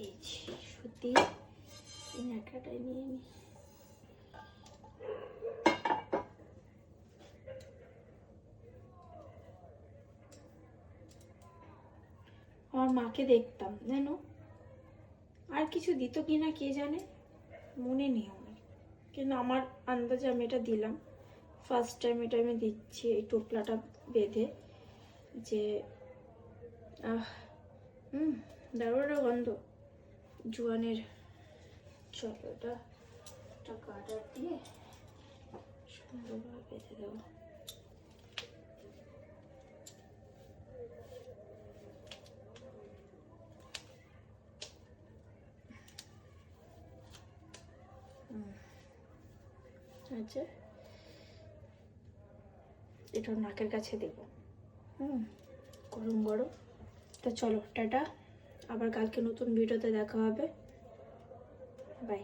পেয়েছি সত্যি। এই ন্যাকড়াটাই নিয়ে নিই। আমার মাকে দেখতাম জানো, আর কিছু দিত কিনা কে জানে, মনে নেই আমার, কিন্তু আমার আন্দাজে আমি এটা দিলাম। ফার্স্ট টাইম এটা আমি দিচ্ছি এই টোপলাটা বেঁধে। যে দারুণ গন্ধ জোয়ানের। চলো এটা গার্ডার দিয়ে সুন্দরভাবে বেঁধে দেবো। আচ্ছা, এটা নাকের কাছে দেবো। গরম গরম। তো চলো টাটা, আবার কালকে নতুন ভিডিওতে দেখা হবে। বাই।